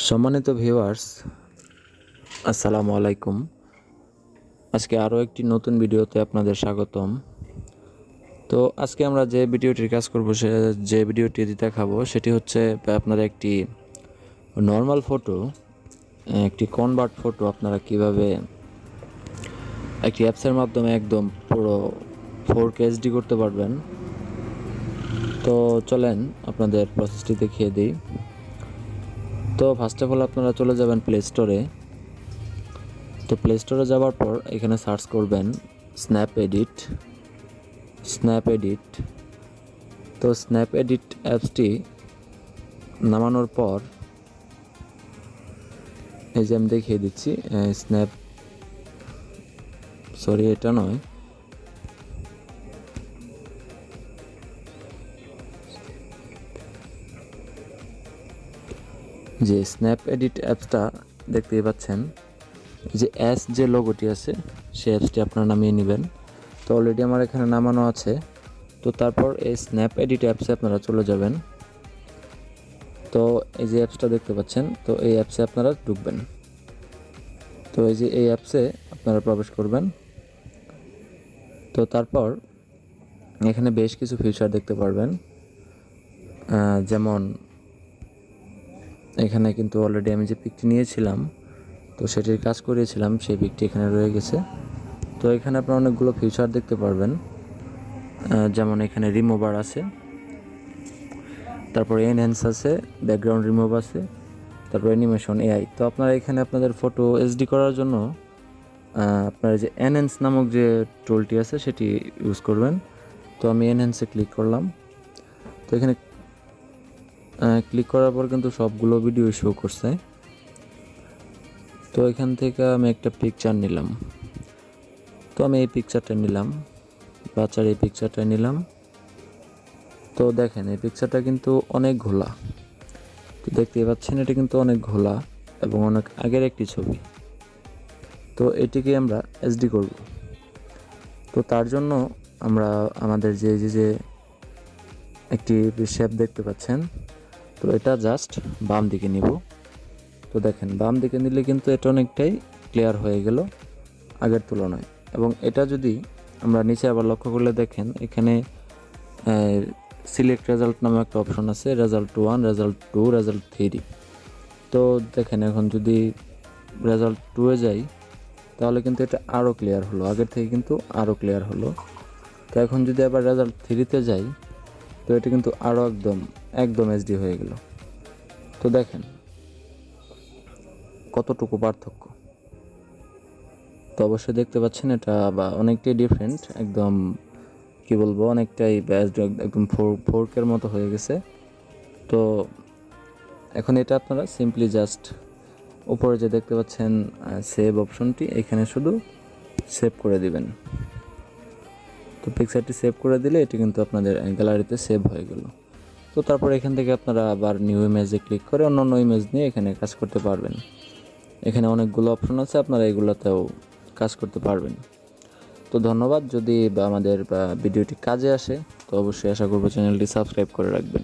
সম্মানিত ভিউয়ার্স, আসসালামু আলাইকুম। আজকে আরও একটি নতুন ভিডিওতে আপনাদের স্বাগতম। তো আজকে আমরা যে ভিডিওটির কাজ করব, যে ভিডিওটি দেখাবো সেটি হচ্ছে আপনারা একটি নর্মাল ফটো, একটি কনভার্ট ফটো আপনারা কিভাবে একটি অ্যাপসের মাধ্যমে একদম পুরো 4K HD করতে পারবেন। তো চলেন আপনাদের প্রসেসটি দেখিয়ে দিই। তো ফার্স্ট অফ অল আপনারা চলে যাবেন প্লে স্টোরে। তো প্লে স্টোরে যাওয়ার পর এখানে সার্চ করবেন স্ন্যাপ এডিট। তো স্ন্যাপ এডিট অ্যাপসটি নামানোর পর এই যে আমি দেখিয়ে দিচ্ছি, এটা নয়, যে স্ন্যাপ এডিট অ্যাপসটা দেখতেই পাচ্ছেন, যে যে লোগোটি আছে সেই অ্যাপসটি আপনারা নামিয়ে নেবেন। তো অলরেডি আমার এখানে নামানো আছে। তো তারপর এই স্ন্যাপ এডিট অ্যাপসে আপনারা চলে যাবেন। তো এই যে অ্যাপসটা দেখতে পাচ্ছেন, তো এই অ্যাপসে আপনারা ঢুকবেন। তো এই যে এই অ্যাপসে আপনারা প্রবেশ করবেন। তো তারপর এখানে বেশ কিছু ফিচার দেখতে পারবেন, যেমন এখানে কিন্তু অলরেডি আমি যে পিকটি নিয়েছিলাম, তো সেটির কাজ করিয়েছিলাম, সেই পিকটি এখানে রয়ে গেছে। তো এখানে আপনারা অনেকগুলো ফিচার দেখতে পারবেন, যেমন এখানে রিমুভার আছে, তারপর এনহ্যান্স আছে, ব্যাকগ্রাউন্ড রিমুভ আছে, তারপর অ্যানিমেশন এআই। তো আপনারা এখানে আপনাদের ফটো এইচডি করার জন্য আপনার যে এনহ্যান্স নামক যে টুলটি আছে সেটি ইউজ করবেন। তো আমি এনহ্যান্সে ক্লিক করলাম। তো এখানে ক্লিক করার পর কিন্তু সবগুলো ভিডিও শো করছে। তো এখান থেকে আমি একটা পিকচার নিলাম। তো আমি এই পিকচারটা নিলাম, বাচ্চার এই পিকচারটা নিলাম। তো দেখেন এই পিকচারটা কিন্তু অনেক ঘোলা। তো দেখতেই পাচ্ছেন এটা কিন্তু অনেক ঘোলা এবং অনেক আগের একটি ছবি। তো এটিকে আমরা এইচডি করব। তো তার জন্য আমরা আমাদের যে একটি শেপ দেখতে পাচ্ছেন, তো এটা জাস্ট বাম দিকে নিব। তো দেখেন বাম দিকে নিলে কিন্তু এটা অনেকটাই ক্লিয়ার হয়ে গেল আগের তুলনায়। এবং এটা যদি আমরা নিচে আবার লক্ষ্য করলে দেখেন এখানে সিলেক্ট রেজাল্ট নামে একটা অপশন আছে, রেজাল্ট 1, রেজাল্ট 2, রেজাল্ট 3। তো দেখেন এখন যদি রেজাল্ট 2-এ যাই তাহলে কিন্তু এটা আরও ক্লিয়ার হলো, আগের থেকে কিন্তু আরও ক্লিয়ার হলো। তো এখন যদি আবার রেজাল্ট 3-তে যাই তো এটা কিন্তু আরও একদম এইচডি হয়ে গেল। তো দেখেন কতটুকু পার্থক্য। তো অবশ্যই দেখতে পাচ্ছেন এটা বা অনেকটাই ডিফারেন্ট, একদম কি বলবো, অনেকটাই একদম 4K মতো হয়ে গেছে। তো এখন এটা আপনারা সিম্পলি জাস্ট উপরে যে দেখতে পাচ্ছেন সেভ অপশনটি, এখানে শুধু সেভ করে দিবেন। তো পিকচারটি সেভ করে দিলে এটি কিন্তু আপনাদের গ্যালারিতে সেভ হয়ে গেল। তো তারপর এখান থেকে আপনারা আবার নিউ ইমেজে ক্লিক করে অন্য ইমেজ নিয়ে এখানে কাজ করতে পারবেন। এখানে অনেকগুলো অপশন আছে, আপনারা এগুলোতেও কাজ করতে পারবেন। তো ধন্যবাদ। যদি আমাদের ভিডিওটি কাজে আসে তো অবশ্যই আশা করব চ্যানেলটি সাবস্ক্রাইব করে রাখবেন।